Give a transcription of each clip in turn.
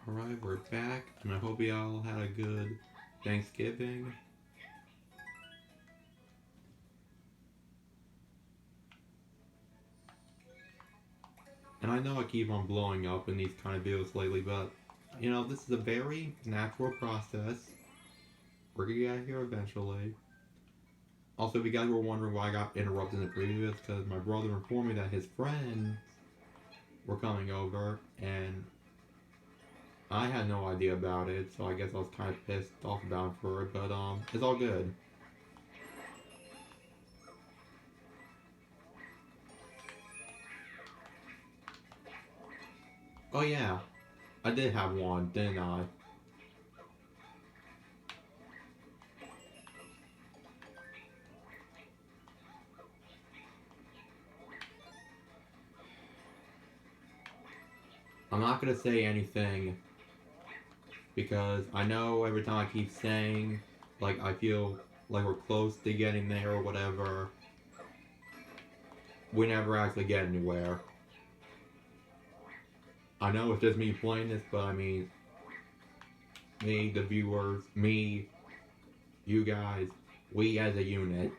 Alright, we're back, and I hope you all had a good Thanksgiving. And I know I keep on blowing up in these kind of videos lately, but this is a very natural process. We're gonna get here eventually. Also, if you guys were wondering why I got interrupted in the previous, because my brother informed me that his friends were coming over, and I had no idea about it, so I guess I was kind of pissed off about him for it, but it's all good. Oh yeah, I did have one, didn't I? I'm not gonna say anything because I know every time I keep saying, like, I feel like we're close to getting there or whatever, we never actually get anywhere. I know it's just me playing this, but I mean, me, the viewers, me, you guys, we as a unit.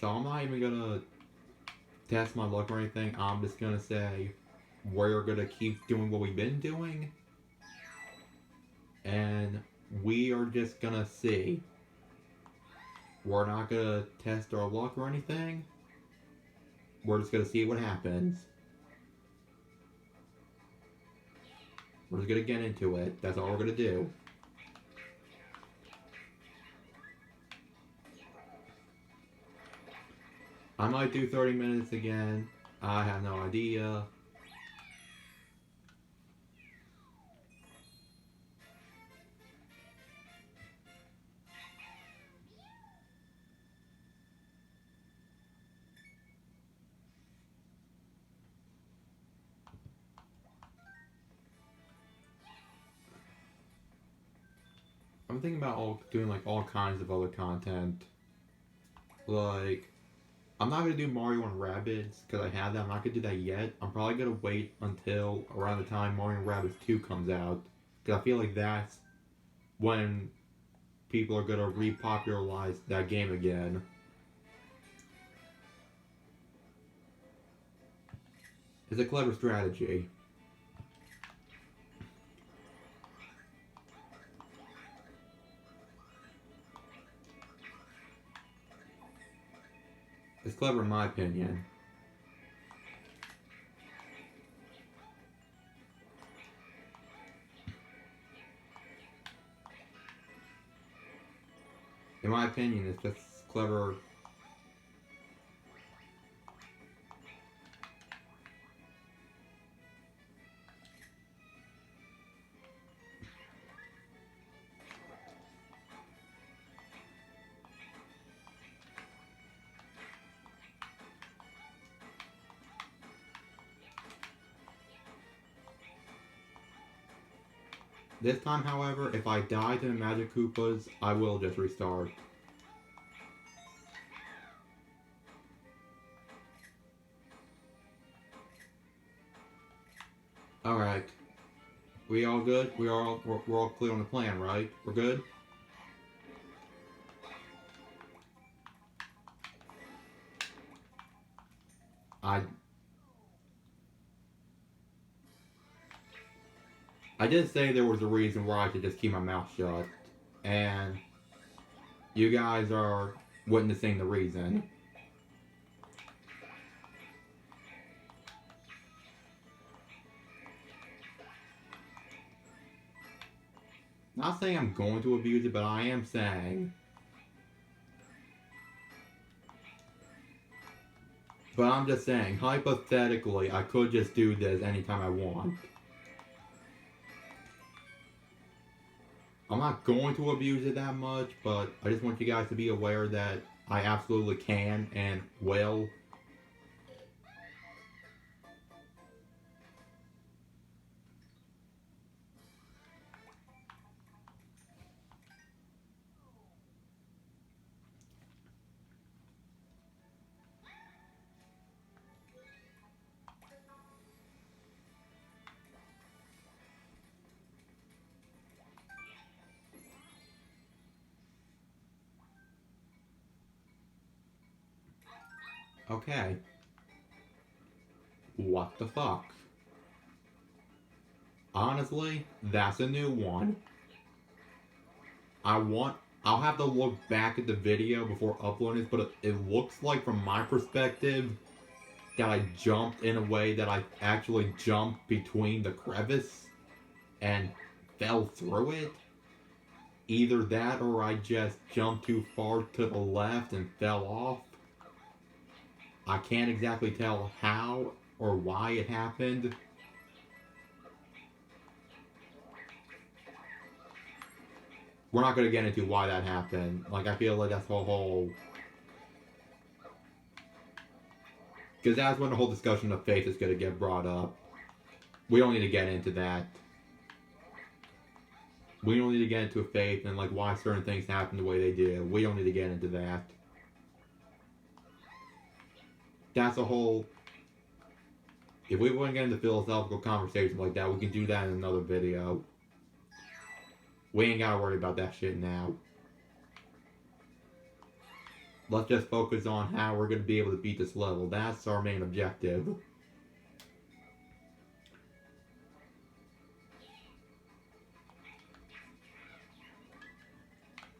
So I'm not even gonna test my luck or anything. I'm just gonna say we're gonna keep doing what we've been doing, and we are just gonna see. We're not gonna test our luck or anything. We're just gonna see what happens. We're just gonna get into it. That's all we're gonna do. I might do 30 minutes again. I have no idea. I'm thinking about doing like all kinds of other content. Like, I'm not gonna do Mario and Rabbids because I have that. I'm not gonna do that yet. I'm probably gonna wait until around the time Mario and Rabbids 2 comes out because I feel like that's when people are gonna repopularize that game again. It's a clever strategy. It's clever in my opinion. In my opinion, it's just clever. This time, however, if I die to the Magic Koopas, I will just restart. Alright. We all good? We're all clear on the plan, right? We're good? I I did say there was a reason why I should just keep my mouth shut. And you guys are witnessing the reason. Not saying I'm going to abuse it, but I am saying. But I'm just saying, hypothetically, I could just do this anytime I want. I'm not going to abuse it that much, but I just want you guys to be aware that I absolutely can and will. Okay. What the fuck? Honestly, that's a new one. I'll have to look back at the video before uploading this, but it looks like from my perspective that I jumped in a way that I actually jumped between the crevice and fell through it. Either that or I just jumped too far to the left and fell off. I can't exactly tell how or why it happened. We're not going to get into why that happened. Like, I feel like that's the whole... Because that's when the whole discussion of faith is going to get brought up. We don't need to get into that. We don't need to get into faith and, like, why certain things happen the way they do. We don't need to get into that. That's a whole... If we want to get into philosophical conversations like that, we can do that in another video. We ain't gotta worry about that shit now. Let's just focus on how we're gonna be able to beat this level. That's our main objective.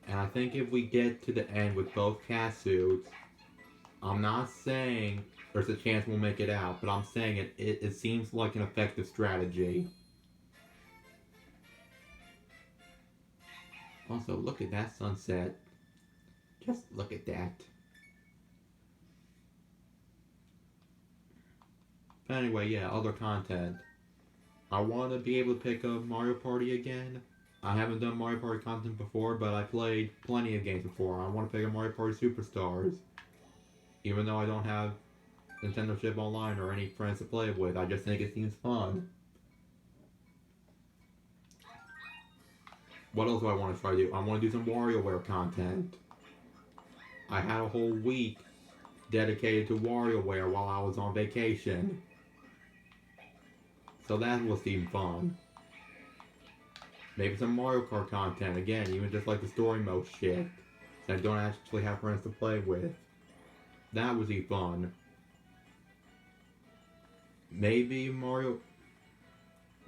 And I think if we get to the end with both cat suits, I'm not saying there's a chance we'll make it out, but I'm saying it seems like an effective strategy. Also, look at that sunset. Just look at that. But anyway, yeah, other content. I want to be able to pick up Mario Party again. I haven't done Mario Party content before, but I played plenty of games before. I want to pick up Mario Party Superstars. Even though I don't have Nintendo Ship Online or any friends to play it with, I just think it seems fun. What else do I want to try to do? I want to do some WarioWare content. I had a whole week dedicated to WarioWare while I was on vacation. So that will seem fun. Maybe some Mario Kart content, again, even just like the story mode shit. That I don't actually have friends to play with. That would be fun. Maybe Mario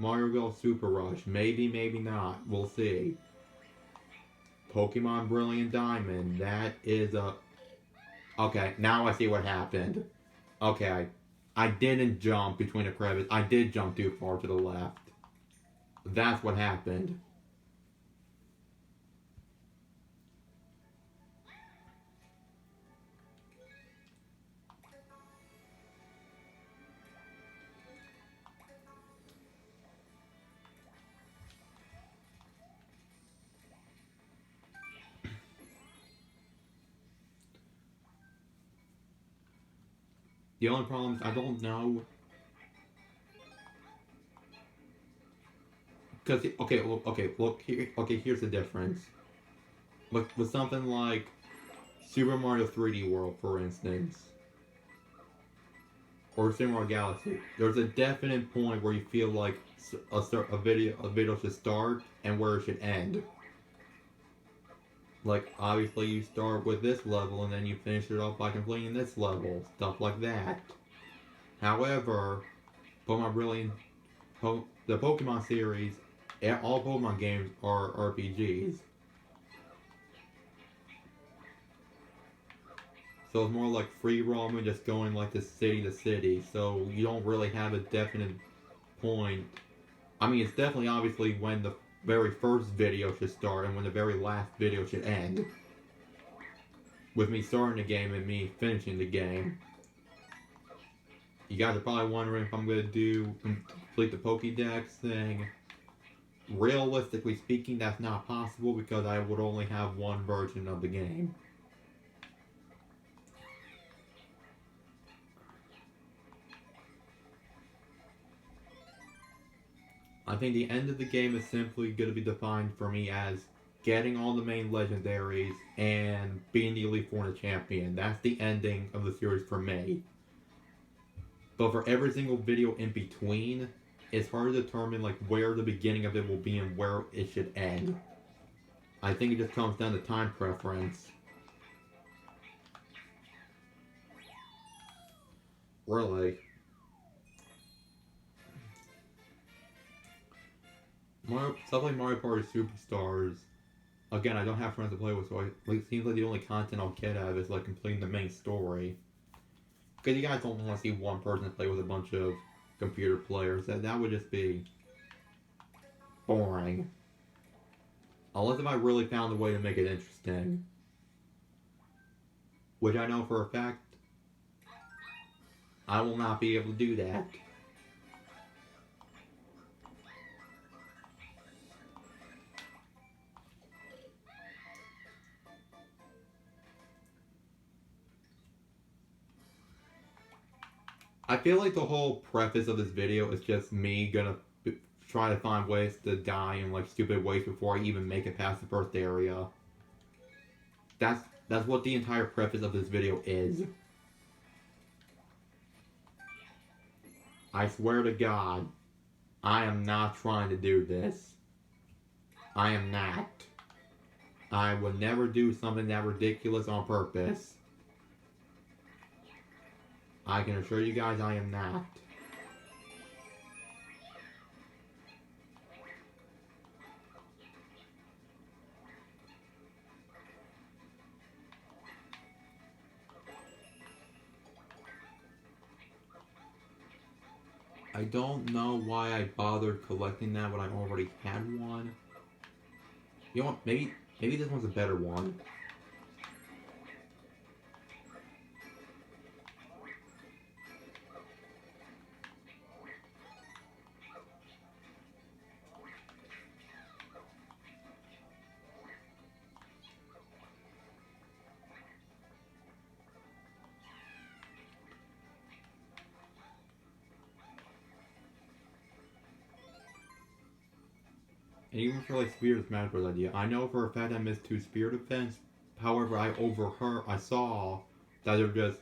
Golf Super Rush. Maybe, maybe not. We'll see. Pokemon Brilliant Diamond. That is a... Okay, now I see what happened. Okay, I didn't jump between the crevice. I did jump too far to the left. That's what happened. The only problem is I don't know. Because, look, here's the difference. With something like Super Mario 3D World, for instance, or Super Mario Galaxy, there's a definite point where you feel like a video should start and where it should end. Like, obviously you start with this level and then you finish it off by completing this level. Stuff like that. However, the Pokemon series, all Pokemon games are RPGs. So it's more like free roaming, just going like to city, so you don't really have a definite point. I mean, it's definitely obviously when the very first video should start and when the very last video should end. With me starting the game and me finishing the game. You guys are probably wondering if I'm going to complete the Pokédex thing. Realistically speaking, that's not possible because I would only have one version of the game. I think the end of the game is simply going to be defined for me as getting all the main legendaries and being the Elite Four and the champion. That's the ending of the series for me. But for every single video in between, it's hard to determine like where the beginning of it will be and where it should end. I think it just comes down to time preference. Really. Stuff like Mario Party Superstars. Again, I don't have friends to play with, so it seems like the only content I'll get out of is like completing the main story. Because you guys don't want to see one person play with a bunch of computer players. That would just be boring. Unless if I really found a way to make it interesting. Which I know for a fact, I will not be able to do that. I feel like the whole preface of this video is just me gonna try to find ways to die in like stupid ways before I even make it past the first area. That's what the entire preface of this video is. I swear to God, I am not trying to do this. I am not. I would never do something that ridiculous on purpose. I can assure you guys I am not. I don't know why I bothered collecting that when I already had one. You know what? Maybe this one's a better one. And even for like Spirit Smash Bros. Idea, I know for a fact I missed 2 Spirit events. However, I saw that they're just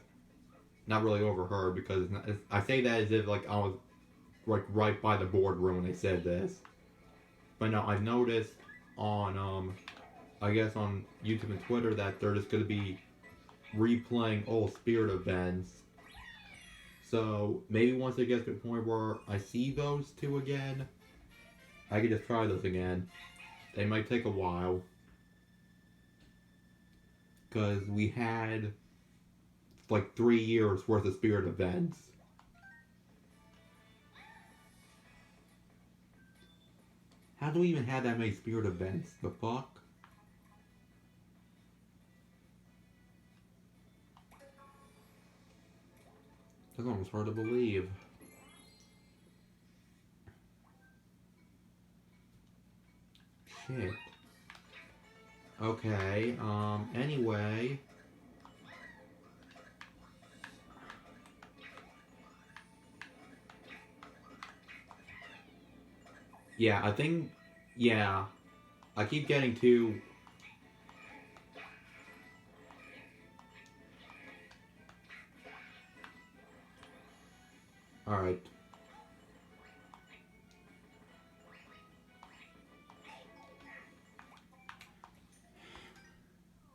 not really overheard because I say that as if like I was like right by the boardroom when they said this. But no, I've noticed on I guess on YouTube and Twitter that they're just gonna be replaying old Spirit events. So maybe once it gets to the point where I see those 2 again, I could just try those again. They might take a while. Because we had like 3 years worth of Spirit events. How do we even have that many Spirit events? The fuck? That's almost hard to believe. Shit. Okay, anyway. Yeah, I think, yeah. I keep getting to... Alright.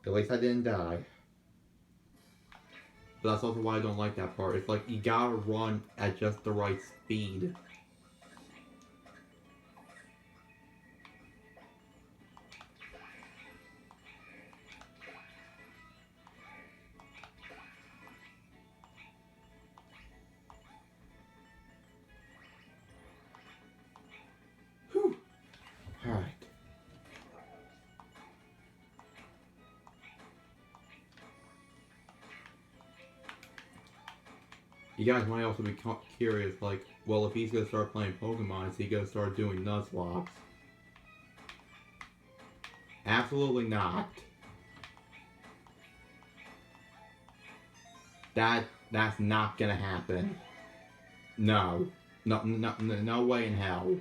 At least I didn't die. But that's also why I don't like that part. It's like, you gotta run at just the right speed. Whew. Alright. You guys might also be curious, like, well, if he's gonna start playing Pokemon, is he gonna start doing Nuzlocke? Absolutely not. That's not gonna happen. No. No way in hell.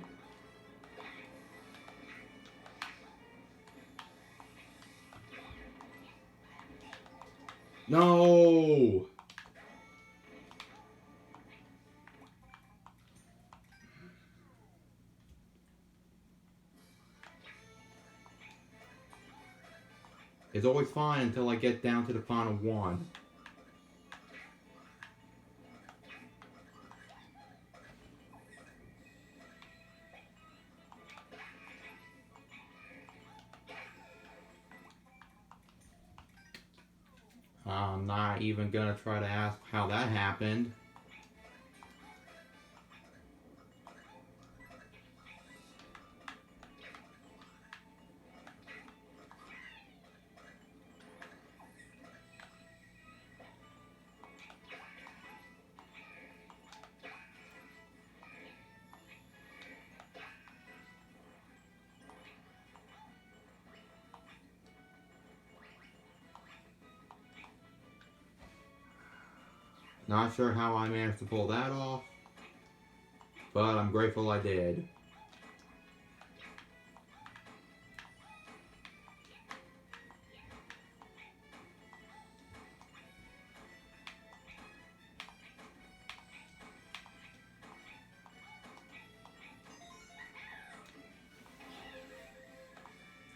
No! It's always fine until I get down to the final one. I'm not even gonna try to ask how that happened. Not sure how I managed to pull that off, but I'm grateful I did.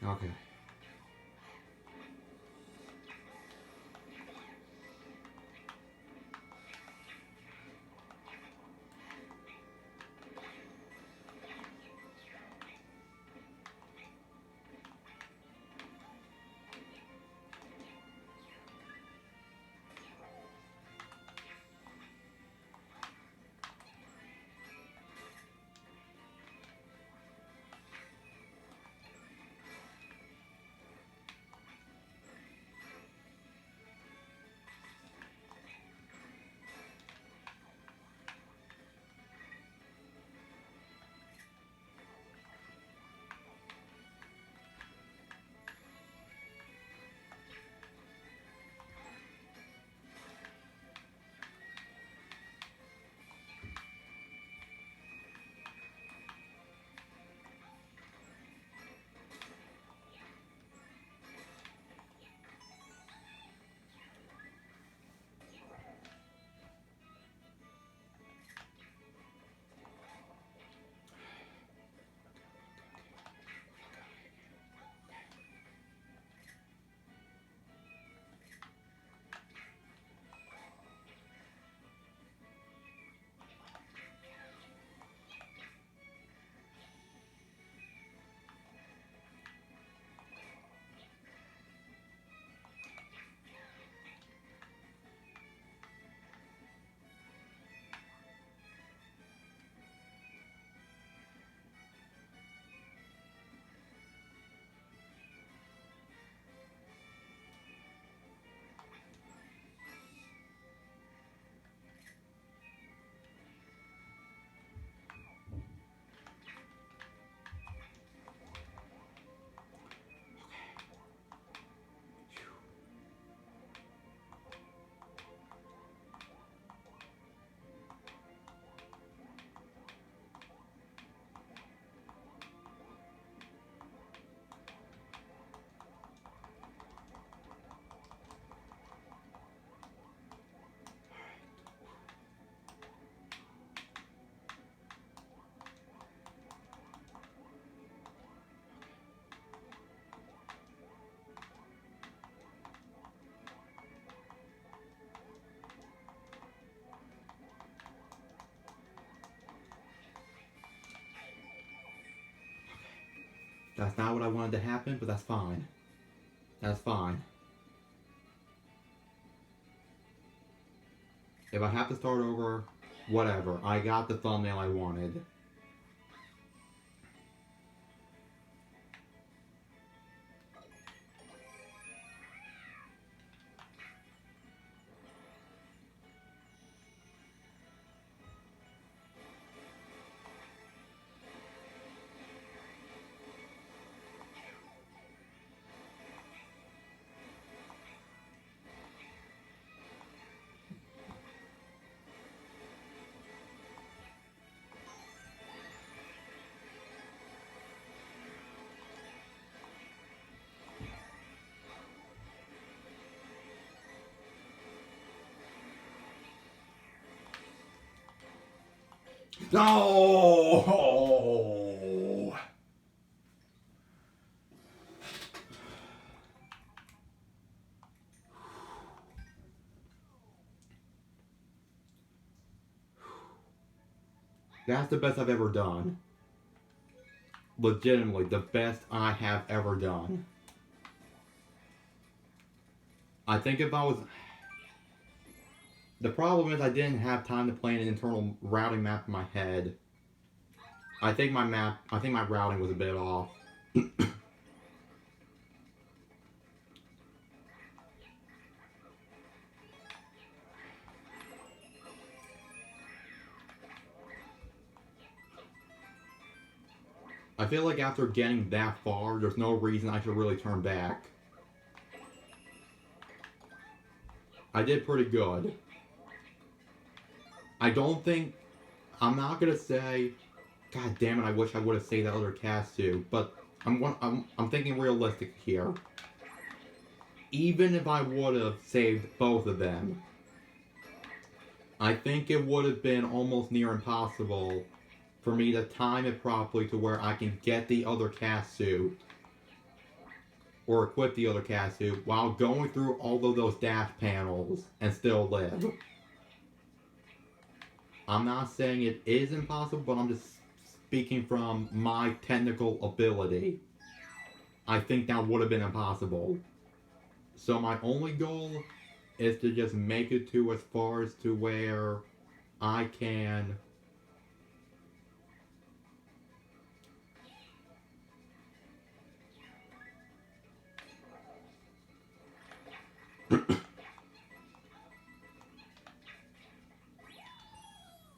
Okay. That's not what I wanted to happen, but that's fine. That's fine. If I have to start over, whatever. I got the thumbnail I wanted. No! That's the best I've ever done. Legitimately, the best I have ever done. I think if I was... The problem is I didn't have time to plan an internal routing map in my head. I think my routing was a bit off. I feel like after getting that far, there's no reason I should really turn back. I did pretty good. I don't think... I'm not gonna say... God damn it, I wish I would have saved that other cast too. But I'm thinking realistic here. Even if I would have saved both of them, I think it would have been almost near impossible for me to time it properly to where I can get the other cast suit or equip the other cast suit while going through all of those dash panels and still live. I'm not saying it is impossible, but I'm just speaking from my technical ability. I think that would have been impossible. So my only goal is to just make it to as far as to where I can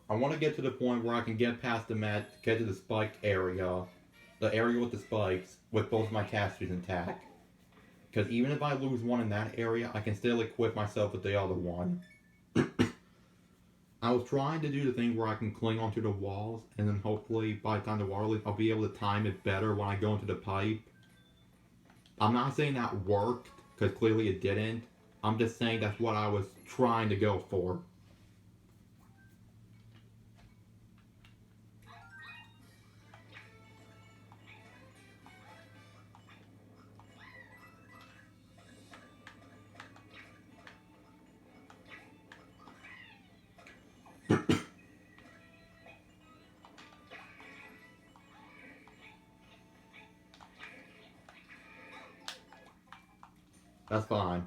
I want to get to the point where I can get past the mat, get to the spike area, the area with the spikes, with both my casters intact. Because even if I lose one in that area, I can still equip myself with the other one. I was trying to do the thing where I can cling onto the walls, and then hopefully by the time the water leaves, I'll be able to time it better when I go into the pipe. I'm not saying that worked, because clearly it didn't. I'm just saying that's what I was trying to go for. That's fine.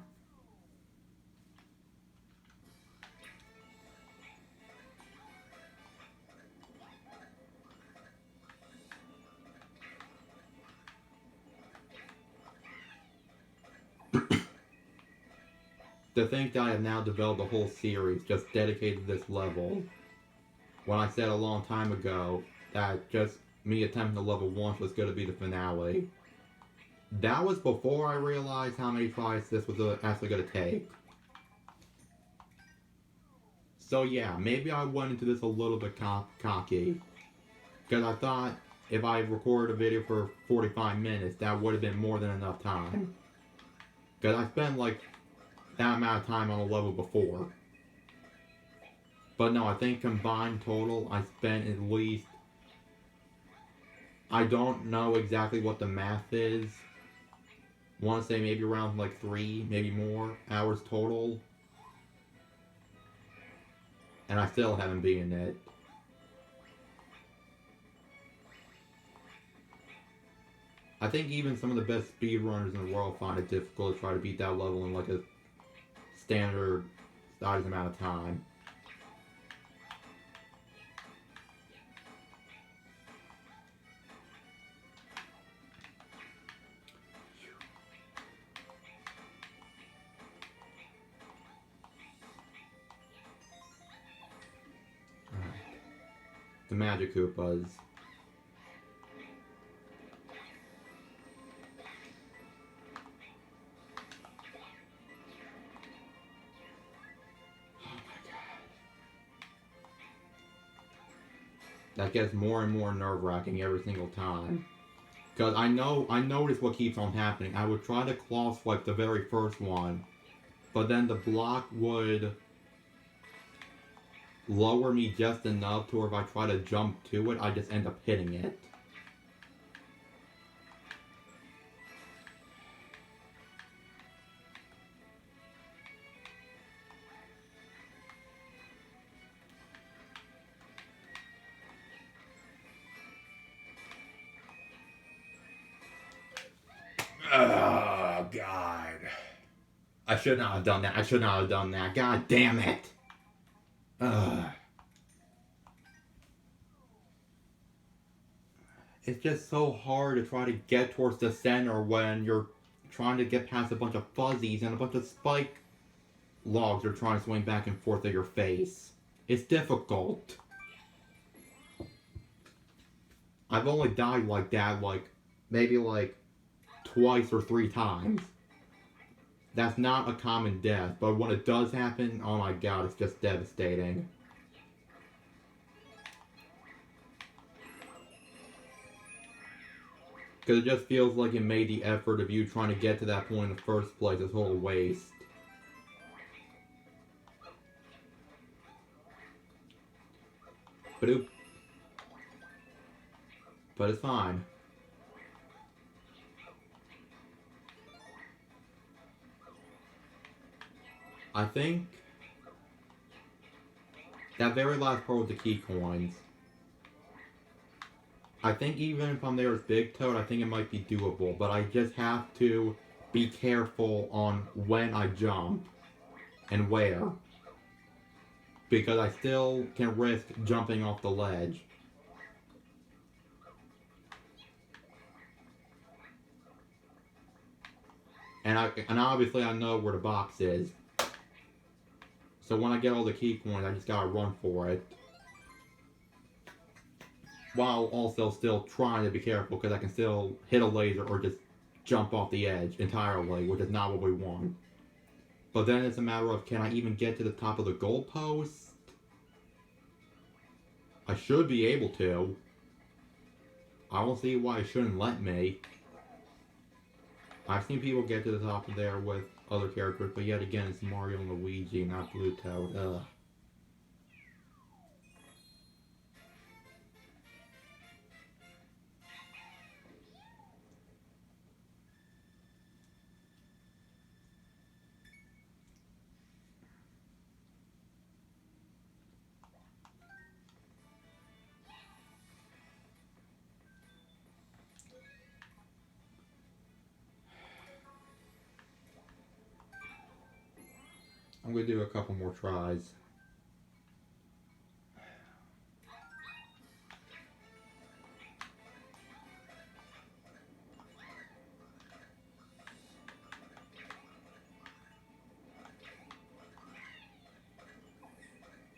To think that I have now developed a whole series just dedicated to this level, when I said a long time ago that just me attempting to level 1 was going to be the finale. That was before I realized how many tries this was actually going to take. So yeah, maybe I went into this a little bit cocky. Because I thought if I recorded a video for 45 minutes, that would have been more than enough time. Because I spent like that amount of time on a level before. But no, I think combined total, I spent at least... I don't know exactly what the math is. I want to say maybe around like 3, maybe more hours total. And I still haven't beaten it. I think even some of the best speedrunners in the world find it difficult to try to beat that level in like a standard size amount of time. Alright. The Magic Koopas. That gets more and more nerve-wracking every single time. Because I notice what keeps on happening. I would try to claw swipe the very first one, but then the block would lower me just enough to where if I try to jump to it, I just end up hitting it. Oh, God. I should not have done that. I should not have done that. God damn it. Ugh. It's just so hard to try to get towards the center when you're trying to get past a bunch of fuzzies and a bunch of spike logs are trying to swing back and forth at your face. It's difficult. I've only died like that, maybe twice or 3 times. That's not a common death, but when it does happen, oh my god, it's just devastating. Because it just feels like it made the effort of you trying to get to that point in the first place a total waste. But it's fine. I think that very last part with the key coins, I think even if I'm there as Big Toad, I think it might be doable, but I just have to be careful on when I jump and where, because I still can risk jumping off the ledge. And obviously I know where the box is. So when I get all the key coins, I just gotta run for it. While also still trying to be careful, because I can still hit a laser or just jump off the edge entirely, which is not what we want. But then it's a matter of, can I even get to the top of the goalpost? I should be able to. I don't see why it shouldn't let me. I've seen people get to the top of there with other characters, but yet again, it's Mario and Luigi, not Blue Toad. Ugh. I'm gonna do a couple more tries.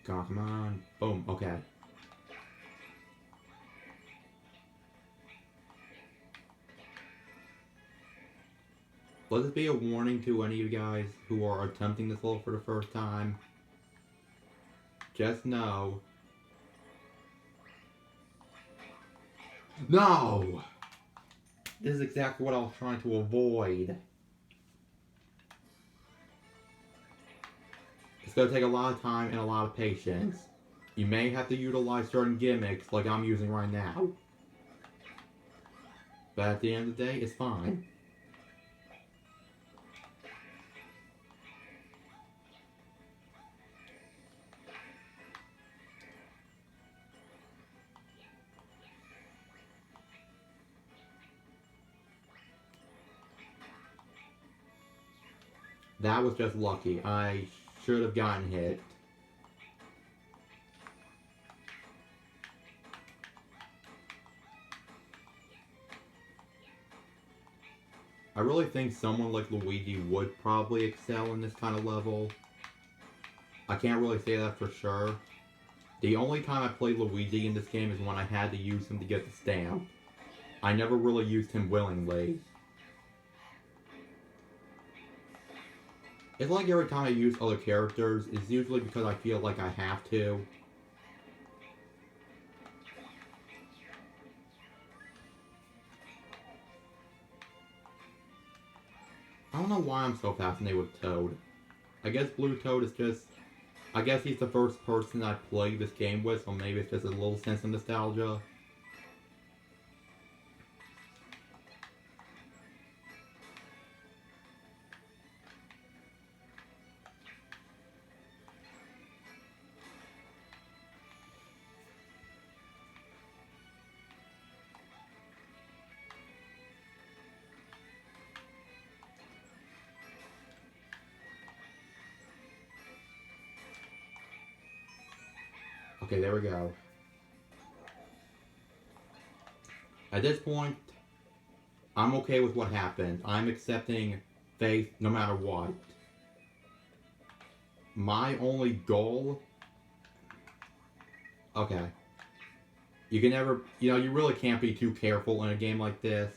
Come on. Boom. Okay. Let this be a warning to any of you guys who are attempting this level for the first time. Just know. No! This is exactly what I was trying to avoid. It's going to take a lot of time and a lot of patience. You may have to utilize certain gimmicks like I'm using right now. But at the end of the day, it's fine. That was just lucky. I should have gotten hit. I really think someone like Luigi would probably excel in this kind of level. I can't really say that for sure. The only time I played Luigi in this game is when I had to use him to get the stamp. I never really used him willingly. It's like every time I use other characters, it's usually because I feel like I have to. I don't know why I'm so fascinated with Toad. I guess Blue Toad is just... I guess he's the first person I played this game with, so maybe it's just a little sense of nostalgia. Okay, there we go. At this point, I'm okay with what happened. I'm accepting faith no matter what. My only goal... Okay. You can never... You know, you really can't be too careful in a game like this.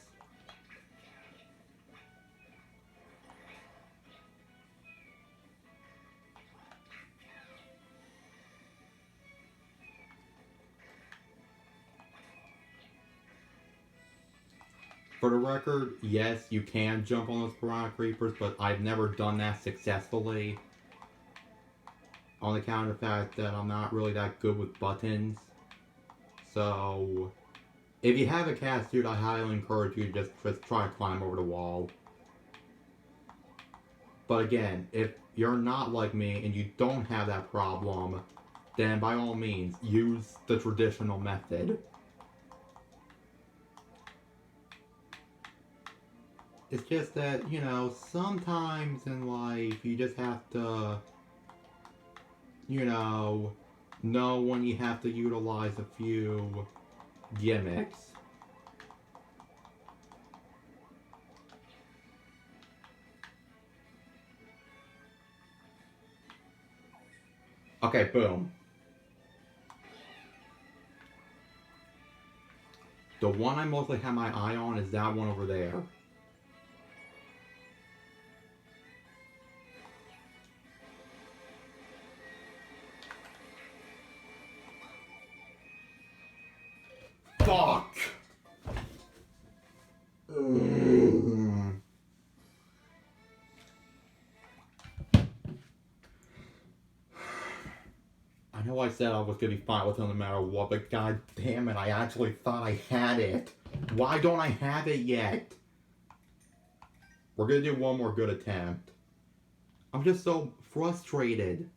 For the record, yes, you can jump on those piranha creepers, but I've never done that successfully. On account of the fact that I'm not really that good with buttons. So, if you have a cat suit, I highly encourage you to just try to climb over the wall. But again, if you're not like me and you don't have that problem, then by all means, use the traditional method. It's just that, you know, sometimes in life you just have to, you know when you have to utilize a few gimmicks. Okay, boom. The one I mostly have my eye on is that one over there. Fuck! I know I said I was gonna be fine with him no matter what, but god damn it, I actually thought I had it. Why don't I have it yet? We're gonna do one more good attempt. I'm just so frustrated.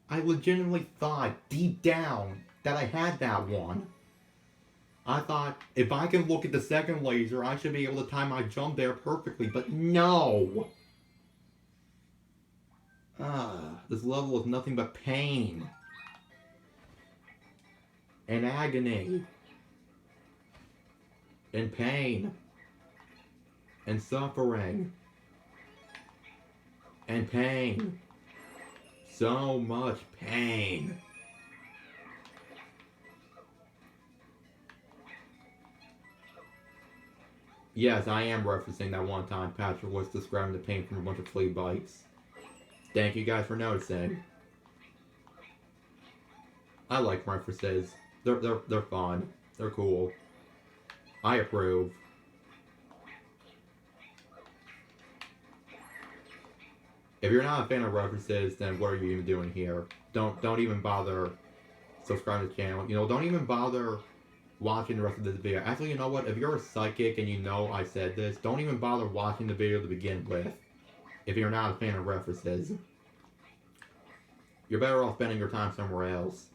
I legitimately thought, deep down, that I had that one. I thought, if I can look at the second laser, I should be able to time my jump there perfectly, but no! This level is nothing but pain. And agony. And pain. And suffering. And pain. So much pain. Yes, I am referencing that one time Patrick was describing the pain from a bunch of flea bites. Thank you guys for noticing. I like references. They're fun. They're cool. I approve. If you're not a fan of references, then what are you even doing here? Don't even bother subscribing to the channel. You know, don't even bother watching the rest of this video. Actually, you know what? If you're a psychic and you know I said this, don't even bother watching the video to begin with. If you're not a fan of references. You're better off spending your time somewhere else.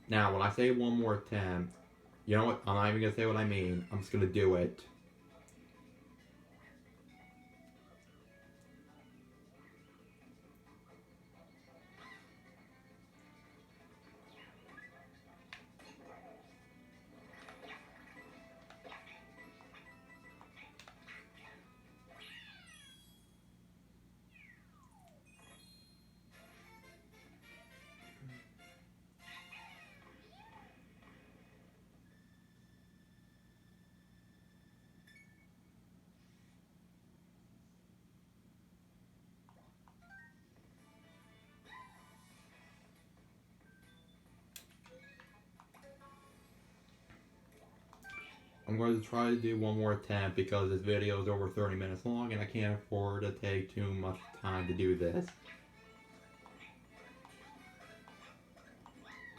Now, when I say one more attempt, you know what? I'm not even going to say what I mean. I'm just going to do it. I'm going to try to do one more attempt because this video is over 30 minutes long and I can't afford to take too much time to do this.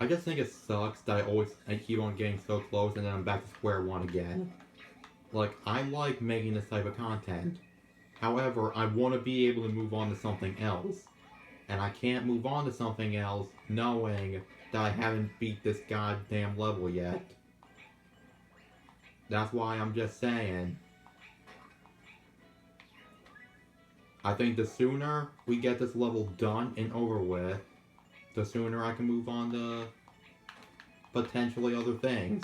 I just think it sucks that I keep on getting so close and then I'm back to square one again. Like, I like making this type of content. However, I want to be able to move on to something else. And I can't move on to something else knowing that I haven't beat this goddamn level yet. That's why I'm just saying. I think the sooner we get this level done and over with, the sooner I can move on to potentially other things.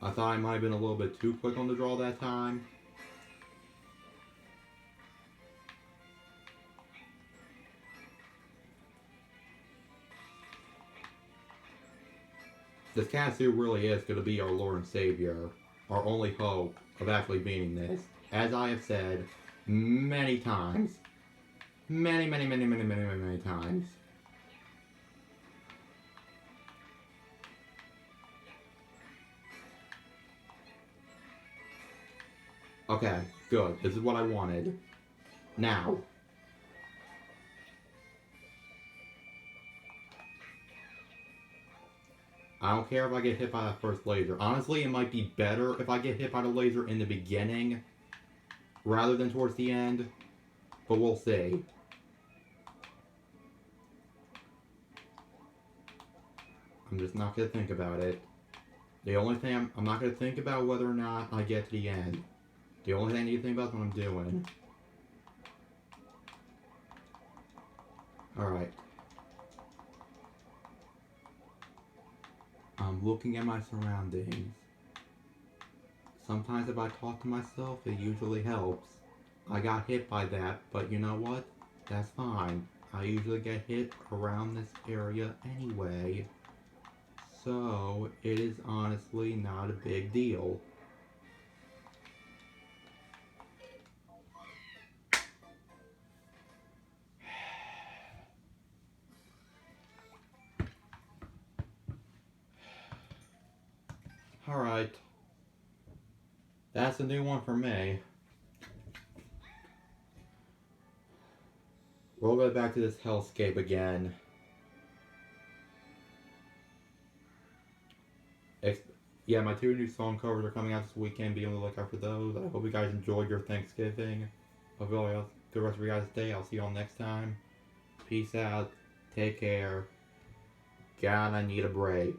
I thought I might have been a little bit too quick on the draw that time. This Katsu really is going to be our Lord and Savior, our only hope of actually beating this. As I have said many times. Many times. Okay, good. This is what I wanted. Now. I don't care if I get hit by that first laser. Honestly, it might be better if I get hit by the laser in the beginning rather than towards the end. But we'll see. I'm just not going to think about it. The only thing I'm not going to think about whether or not I get to the end. The only thing I need to think about is what I'm doing. Alright. I'm looking at my surroundings. Sometimes if I talk to myself, it usually helps. I got hit by that, but you know what? That's fine. I usually get hit around this area anyway. So, it is honestly not a big deal. Alright. That's a new one for me. We'll go back to this hellscape again. Yeah, my 2 new song covers are coming out this weekend. Be on the lookout for those. I hope you guys enjoyed your Thanksgiving. Hope you all have a good rest of your guys' day. I'll see you all next time. Peace out. Take care. God, I need a break.